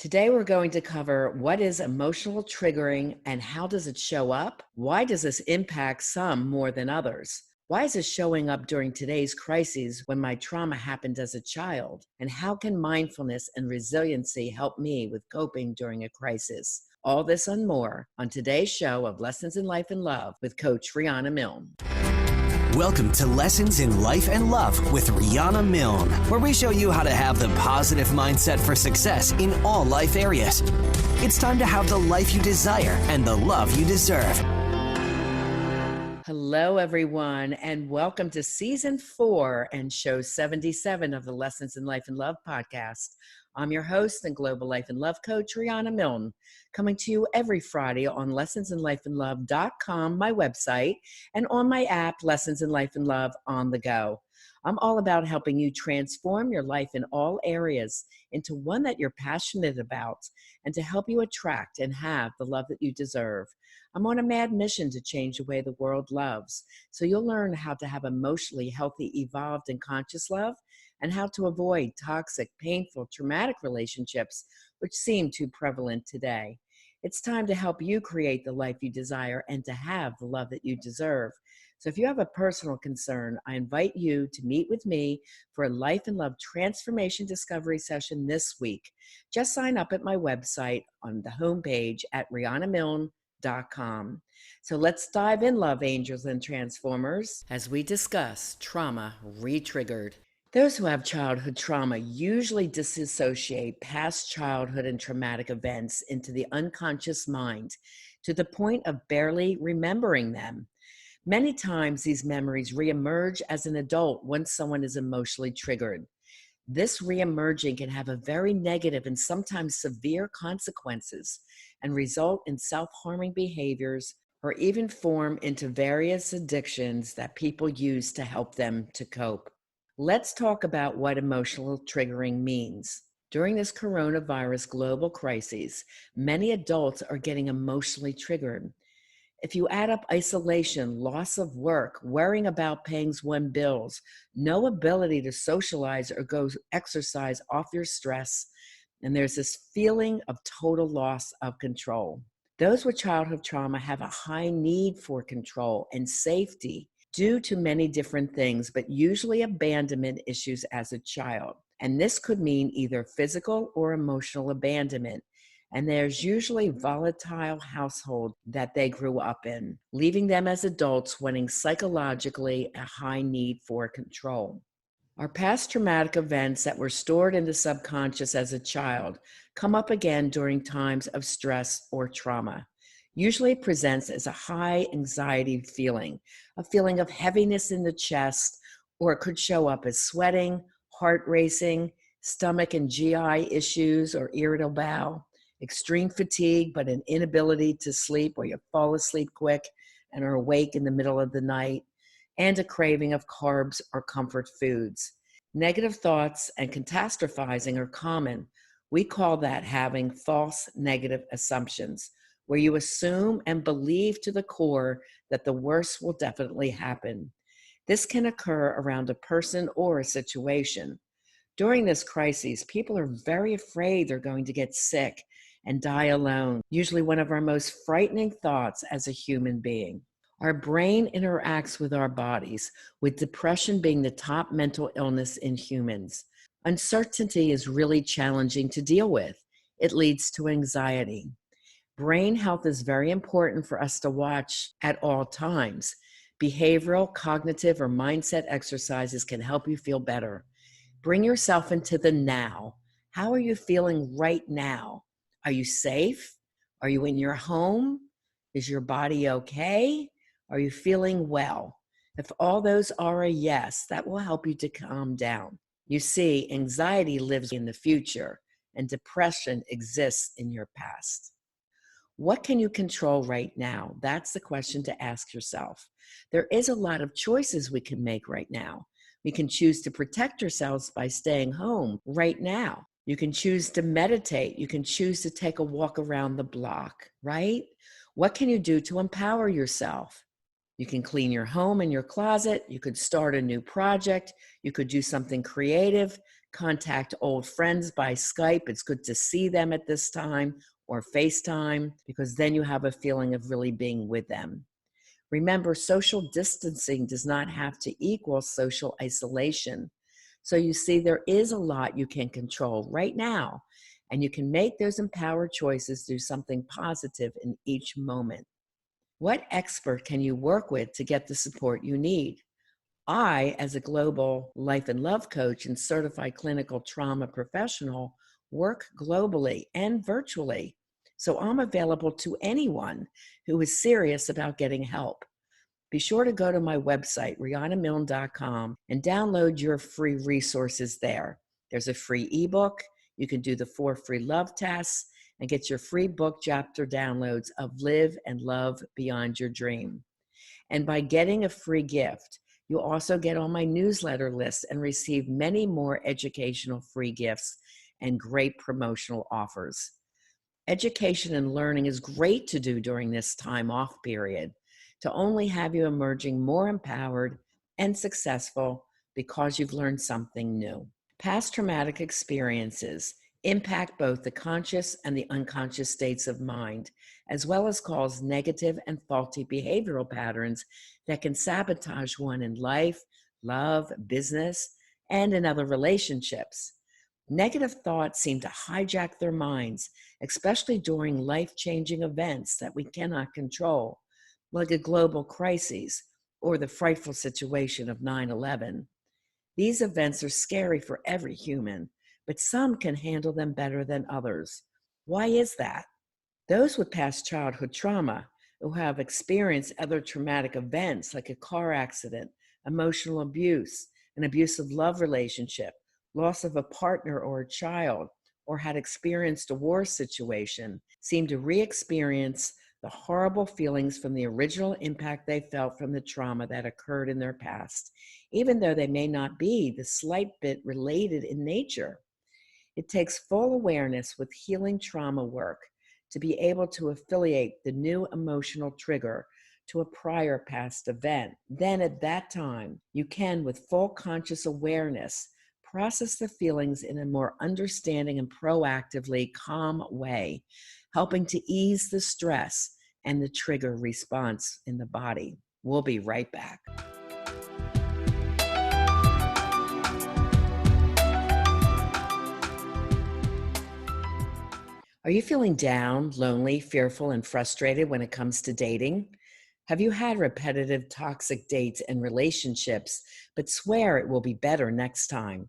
Today, we're going to cover what is emotional triggering and how does it show up? Why does this impact some more than others? Why is it showing up during today's crises when my trauma happened as a child? And how can mindfulness and resiliency help me with coping during a crisis? All this and more on today's show of Lessons in Life and Love with Coach Riana Milne. Welcome to Lessons in Life and Love with Riana Milne, where we show you how to have the positive mindset for success in all life areas. It's time to have the life you desire and the love you deserve. Hello, everyone, and welcome to Season 4 and Show 77 of the Lessons in Life and Love podcast. I'm your host and Global Life and Love Coach, Riana Milne, coming to you every Friday on lessonsinlifeandlove.com, my website, and on my app, Lessons in Life and Love on the go. I'm all about helping you transform your life in all areas into one that you're passionate about and to help you attract and have the love that you deserve. I'm on a mad mission to change the way the world loves, so you'll learn how to have emotionally healthy, evolved, and conscious love, and how to avoid toxic, painful, traumatic relationships, which seem too prevalent today. It's time to help you create the life you desire and to have the love that you deserve. So if you have a personal concern, I invite you to meet with me for a Life and Love Transformation Discovery session this week. Just sign up at my website on the homepage at rianamilne.com. So let's dive in, love angels and transformers, as we discuss trauma retriggered. Those who have childhood trauma usually disassociate past childhood and traumatic events into the unconscious mind to the point of barely remembering them. Many times these memories reemerge as an adult once someone is emotionally triggered. This reemerging can have a very negative and sometimes severe consequences and result in self-harming behaviors or even form into various addictions that people use to help them to cope. Let's talk about what emotional triggering means. During this coronavirus global crisis, many adults are getting emotionally triggered. If you add up isolation, loss of work, worrying about paying one's bills, no ability to socialize or go exercise off your stress, and there's this feeling of total loss of control. Those with childhood trauma have a high need for control and safety due to many different things, but usually abandonment issues as a child. And this could mean either physical or emotional abandonment. And there's usually volatile household that they grew up in, leaving them as adults wanting psychologically a high need for control. Our past traumatic events that were stored in the subconscious as a child come up again during times of stress or trauma. Usually presents as a high anxiety feeling, a feeling of heaviness in the chest, or it could show up as sweating, heart racing, stomach and GI issues or irritable bowel, extreme fatigue, but an inability to sleep where you fall asleep quick and are awake in the middle of the night, and a craving of carbs or comfort foods. Negative thoughts and catastrophizing are common. We call that having false negative assumptions, where you assume and believe to the core that the worst will definitely happen. This can occur around a person or a situation. During this crisis, people are very afraid they're going to get sick and die alone, usually one of our most frightening thoughts as a human being. Our brain interacts with our bodies, with depression being the top mental illness in humans. Uncertainty is really challenging to deal with. It leads to anxiety. Brain health is very important for us to watch at all times. Behavioral, cognitive, or mindset exercises can help you feel better. Bring yourself into the now. How are you feeling right now? Are you safe? Are you in your home? Is your body okay? Are you feeling well? If all those are a yes, that will help you to calm down. You see, anxiety lives in the future, and depression exists in your past. What can you control right now? That's the question to ask yourself. There is a lot of choices we can make right now. We can choose to protect ourselves by staying home right now. You can choose to meditate. You can choose to take a walk around the block, right? What can you do to empower yourself? You can clean your home and your closet. You could start a new project. You could do something creative, contact old friends by Skype. It's good to see them at this time, or FaceTime, because then you have a feeling of really being with them. Remember, social distancing does not have to equal social isolation. So you see, there is a lot you can control right now, and you can make those empowered choices through something positive in each moment. What expert can you work with to get the support you need? I, as a global life and love coach and certified clinical trauma professional, work globally and virtually. So I'm available to anyone who is serious about getting help. Be sure to go to my website, rianamilne.com, and download your free resources there. There's a free ebook. You can do the 4 free love tests and get your free book chapter downloads of Live and Love Beyond Your Dream. And by getting a free gift, you'll also get on my newsletter list and receive many more educational free gifts and great promotional offers. Education and learning is great to do during this time off period, to only have you emerging more empowered and successful because you've learned something new. Past traumatic experiences impact both the conscious and the unconscious states of mind, as well as cause negative and faulty behavioral patterns that can sabotage one in life, love, business, and in other relationships. Negative thoughts seem to hijack their minds, especially during life-changing events that we cannot control, like a global crisis or the frightful situation of 9/11. These events are scary for every human, but some can handle them better than others. Why is that? Those with past childhood trauma who have experienced other traumatic events like a car accident, emotional abuse, an abusive love relationship, loss of a partner or a child, or had experienced a war situation, seem to re-experience the horrible feelings from the original impact they felt from the trauma that occurred in their past, even though they may not be the slight bit related in nature. It takes full awareness with healing trauma work to be able to affiliate the new emotional trigger to a prior past event. Then at that time, you can, with full conscious awareness, process the feelings in a more understanding and proactively calm way, helping to ease the stress and the trigger response in the body. We'll be right back. Are you feeling down, lonely, fearful, and frustrated when it comes to dating? Have you had repetitive toxic dates and relationships, but swear it will be better next time?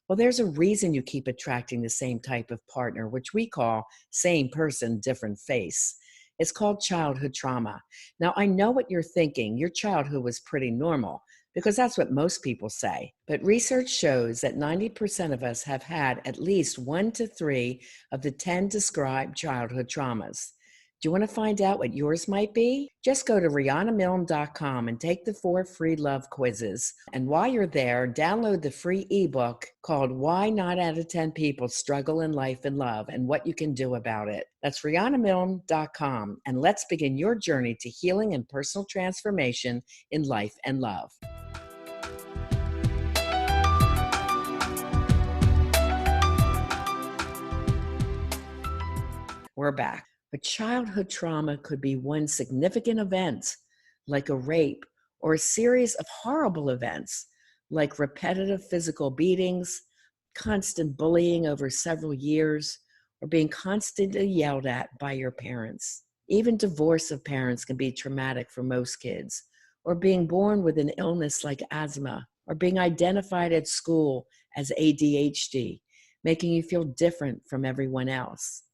Well, there's a reason you keep attracting the same type of partner, which we call same person, different face. It's called childhood trauma. Now, I know what you're thinking. Your childhood was pretty normal, because that's what most people say. But research shows that 90% of us have had at least 1 to 3 of the 10 described childhood traumas. Do you want to find out what yours might be? Just go to rianamilne.com and take the 4 free love quizzes. And while you're there, download the free ebook called Why 9 Out of 10 People Struggle in Life and Love and What You Can Do About It. That's rianamilne.com. And let's begin your journey to healing and personal transformation in life and love. We're back. But childhood trauma could be one significant event, like a rape, or a series of horrible events, like repetitive physical beatings, constant bullying over several years, or being constantly yelled at by your parents. Even divorce of parents can be traumatic for most kids, or being born with an illness like asthma, or being identified at school as ADHD, making you feel different from everyone else.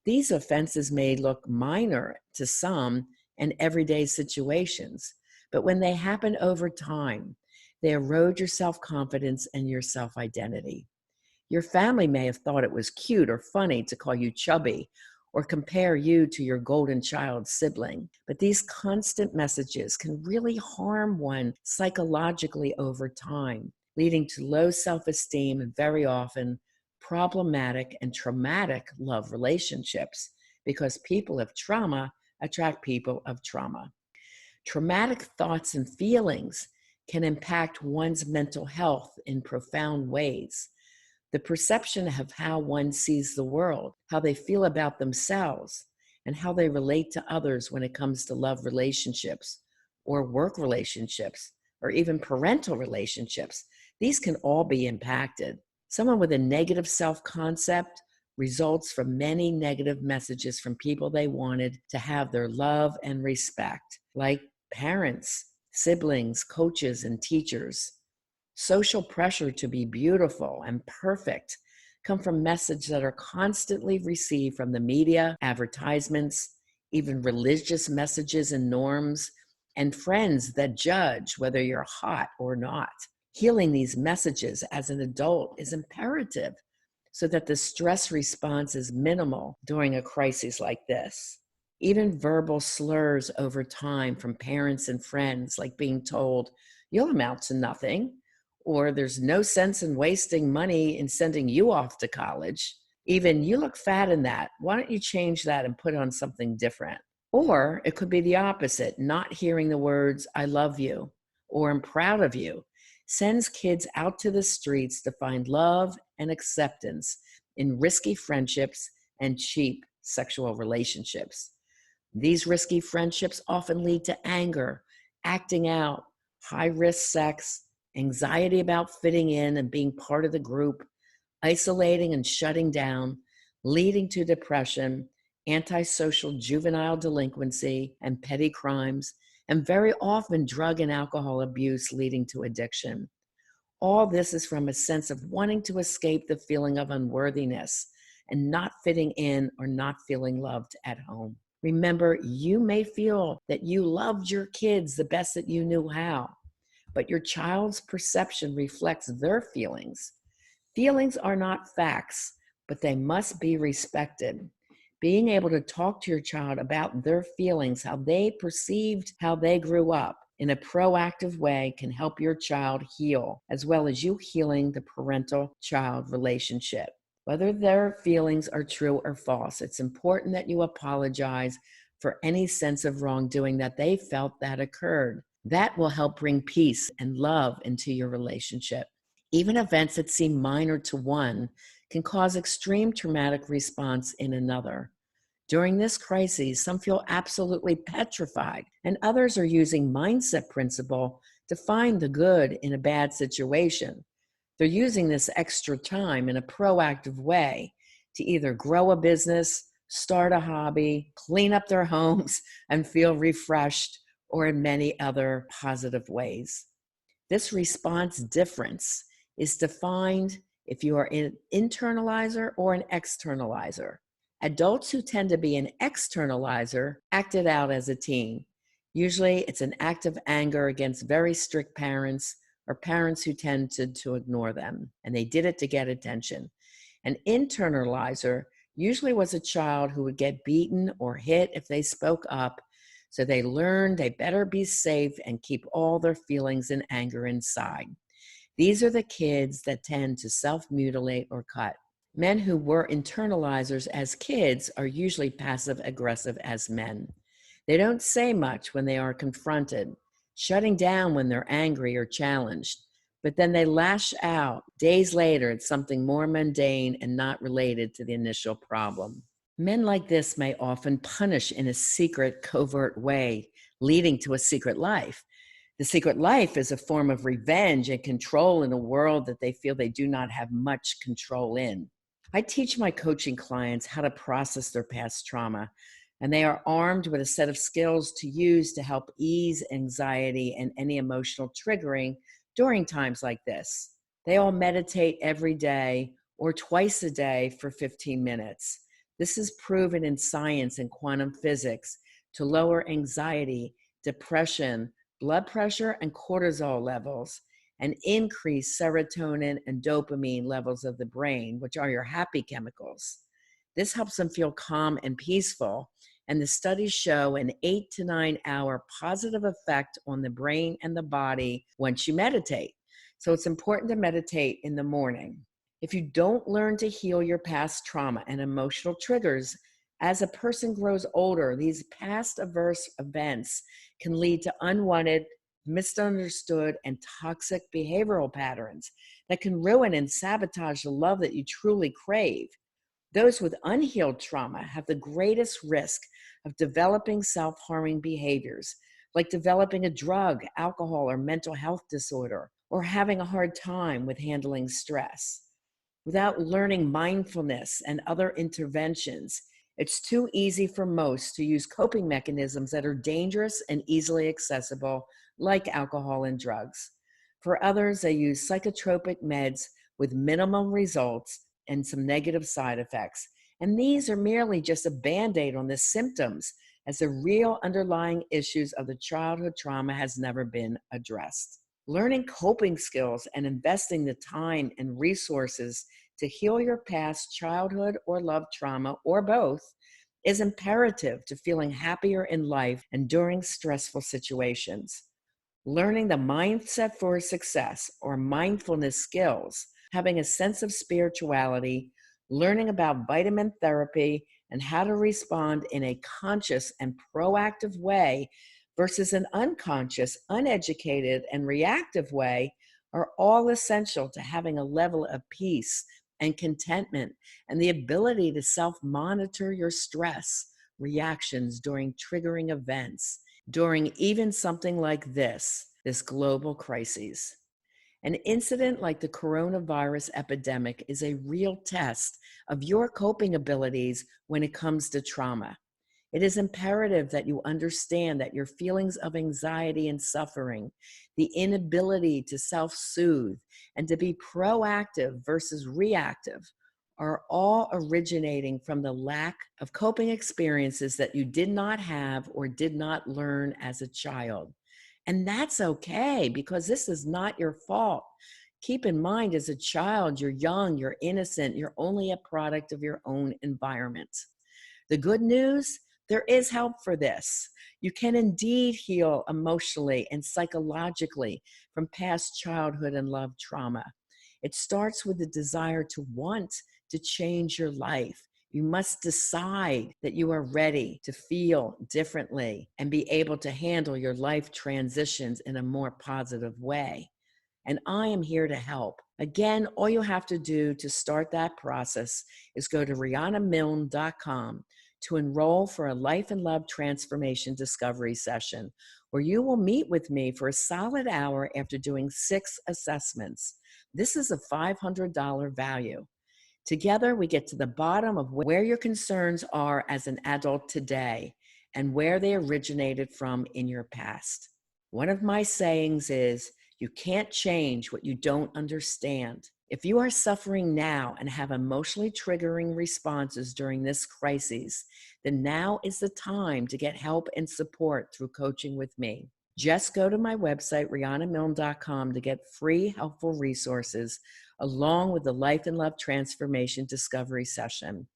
These offenses may look minor to some in everyday situations, but when they happen over time, they erode your self-confidence and your self-identity. Your family may have thought it was cute or funny to call you chubby or compare you to your golden child sibling, but these constant messages can really harm one psychologically over time, leading to low self-esteem and very often problematic and traumatic love relationships, because people of trauma attract people of trauma. Traumatic thoughts and feelings can impact one's mental health in profound ways. The perception of how one sees the world, how they feel about themselves, and how they relate to others when it comes to love relationships or work relationships or even parental relationships. These can all be impacted. Someone with a negative self-concept results from many negative messages from people they wanted to have their love and respect, like parents, siblings, coaches, and teachers. Social pressure to be beautiful and perfect come from messages that are constantly received from the media, advertisements, even religious messages and norms, and friends that judge whether you're hot or not. Healing these messages as an adult is imperative so that the stress response is minimal during a crisis like this. Even verbal slurs over time from parents and friends, like being told, "You'll amount to nothing," or "there's no sense in wasting money in sending you off to college." Even, "You look fat in that. Why don't you change that and put on something different?" Or it could be the opposite, not hearing the words, "I love you," or "I'm proud of you," sends kids out to the streets to find love and acceptance in risky friendships and cheap sexual relationships. These risky friendships often lead to anger, acting out, high-risk sex, anxiety about fitting in and being part of the group, isolating and shutting down, leading to depression, antisocial juvenile delinquency, and petty crimes, and very often drug and alcohol abuse leading to addiction. All this is from a sense of wanting to escape the feeling of unworthiness and not fitting in or not feeling loved at home. Remember, you may feel that you loved your kids the best that you knew how, but your child's perception reflects their feelings. Feelings are not facts, but they must be respected. Being able to talk to your child about their feelings, how they perceived how they grew up, in a proactive way can help your child heal, as well as you healing the parental-child relationship. Whether their feelings are true or false, it's important that you apologize for any sense of wrongdoing that they felt that occurred. That will help bring peace and love into your relationship. Even events that seem minor to one can cause extreme traumatic response in another. During this crisis, some feel absolutely petrified, and others are using mindset principle to find the good in a bad situation. They're using this extra time in a proactive way to either grow a business, start a hobby, clean up their homes, and feel refreshed, or in many other positive ways. This response difference is defined if you are an internalizer or an externalizer. Adults who tend to be an externalizer acted out as a teen. Usually it's an act of anger against very strict parents or parents who tended to ignore them, and they did it to get attention. An internalizer usually was a child who would get beaten or hit if they spoke up, so they learned they better be safe and keep all their feelings and anger inside. These are the kids that tend to self-mutilate or cut. Men who were internalizers as kids are usually passive-aggressive as men. They don't say much when they are confronted, shutting down when they're angry or challenged, but then they lash out days later at something more mundane and not related to the initial problem. Men like this may often punish in a secret, covert way, leading to a secret life. The secret life is a form of revenge and control in a world that they feel they do not have much control in. I teach my coaching clients how to process their past trauma, and they are armed with a set of skills to use to help ease anxiety and any emotional triggering during times like this. They all meditate every day or twice a day for 15 minutes. This is proven in science and quantum physics to lower anxiety, depression, blood pressure, and cortisol levels, and increase serotonin and dopamine levels of the brain, which are your happy chemicals. This helps them feel calm and peaceful, and the studies show an 8 to 9 hour positive effect on the brain and the body once you meditate. So it's important to meditate in the morning. If you don't learn to heal your past trauma and emotional triggers, as a person grows older, these past adverse events can lead to unwanted misunderstood, and toxic behavioral patterns that can ruin and sabotage the love that you truly crave. Those with unhealed trauma have the greatest risk of developing self-harming behaviors, like developing a drug, alcohol, or mental health disorder, or having a hard time with handling stress. Without learning mindfulness and other interventions, it's too easy for most to use coping mechanisms that are dangerous and easily accessible, like alcohol and drugs. For others, they use psychotropic meds with minimum results and some negative side effects. And these are merely just a band-aid on the symptoms, as the real underlying issues of the childhood trauma has never been addressed. Learning coping skills and investing the time and resources to heal your past childhood or love trauma, or both, is imperative to feeling happier in life and during stressful situations. Learning the mindset for success, or mindfulness skills, having a sense of spirituality, learning about vitamin therapy, and how to respond in a conscious and proactive way versus an unconscious, uneducated, and reactive way are all essential to having a level of peace and contentment and the ability to self-monitor your stress reactions during triggering events, during even something like this global crisis. An incident like the coronavirus epidemic is a real test of your coping abilities when it comes to trauma. It is imperative that you understand that your feelings of anxiety and suffering, the inability to self-soothe, and to be proactive versus reactive are all originating from the lack of coping experiences that you did not have or did not learn as a child. And that's okay, because this is not your fault. Keep in mind, as a child, you're young, you're innocent, you're only a product of your own environment. The good news, there is help for this. You can indeed heal emotionally and psychologically from past childhood and love trauma. It starts with the desire to want to change your life. You must decide that you are ready to feel differently and be able to handle your life transitions in a more positive way. And I am here to help. Again, all you have to do to start that process is go to rianamilne.com to enroll for a life and love transformation discovery session, where you will meet with me for a solid hour after doing 6 assessments. This is a $500 value. Together, we get to the bottom of where your concerns are as an adult today and where they originated from in your past. One of my sayings is, you can't change what you don't understand. If you are suffering now and have emotionally triggering responses during this crisis, then now is the time to get help and support through coaching with me. Just go to my website, rianamilne.com, to get free, helpful resources along with the Life and Love Transformation Discovery Session.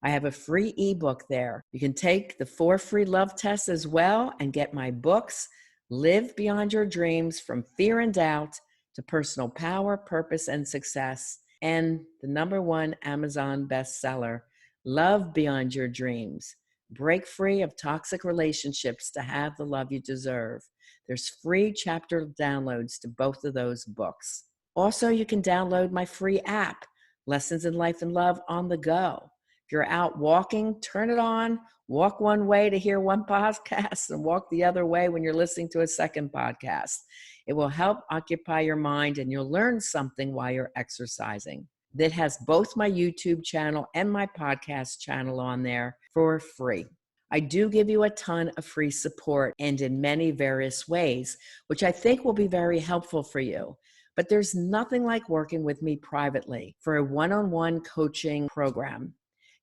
I have a free ebook there. You can take the 4 free love tests as well and get my books, Live Beyond Your Dreams, From Fear and Doubt to Personal Power, Purpose, and Success, and the #1 Amazon bestseller, Love Beyond Your Dreams. Break free of toxic relationships to have the love you deserve. There's free chapter downloads to both of those books. Also, you can download my free app, Lessons in Life and Love on the Go. If you're out walking, turn it on, walk one way to hear one podcast and walk the other way when you're listening to a second podcast. It will help occupy your mind and you'll learn something while you're exercising. That has both my YouTube channel and my podcast channel on there for free. I do give you a ton of free support and in many various ways, which I think will be very helpful for you. But there's nothing like working with me privately for a one-on-one coaching program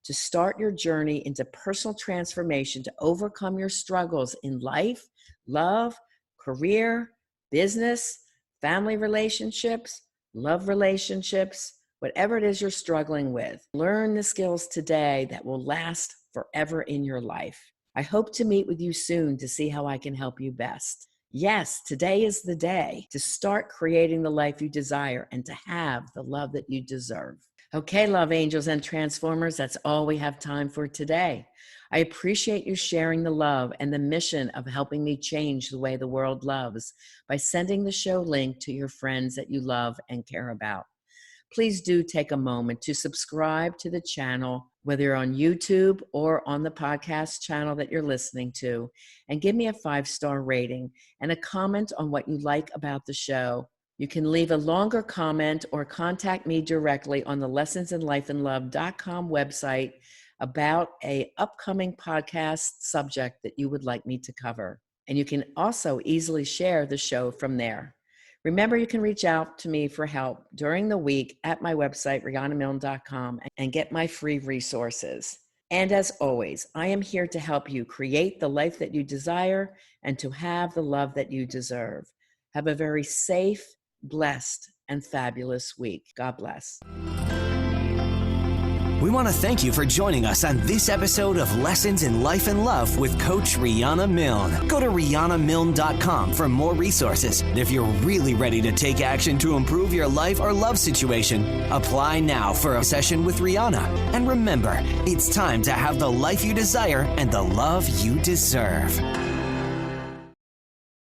to start your journey into personal transformation, to overcome your struggles in life, love, career, business, family relationships, love relationships, whatever it is you're struggling with. Learn the skills today that will last forever in your life. I hope to meet with you soon to see how I can help you best. Yes, today is the day to start creating the life you desire and to have the love that you deserve. Okay, love angels and transformers, that's all we have time for today. I appreciate you sharing the love and the mission of helping me change the way the world loves by sending the show link to your friends that you love and care about. Please do take a moment to subscribe to the channel, whether you're on YouTube or on the podcast channel that you're listening to, and give me a 5-star rating and a comment on what you like about the show. You can leave a longer comment or contact me directly on the lessonsinlifeandlove.com website about an upcoming podcast subject that you would like me to cover. And you can also easily share the show from there. Remember, you can reach out to me for help during the week at my website, rianamilne.com, and get my free resources. And as always, I am here to help you create the life that you desire and to have the love that you deserve. Have a very safe, blessed, and fabulous week. God bless. We want to thank you for joining us on this episode of Lessons in Life and Love with Coach Riana Milne. Go to rianamilne.com for more resources. And if you're really ready to take action to improve your life or love situation, apply now for a session with Riana. And remember, it's time to have the life you desire and the love you deserve.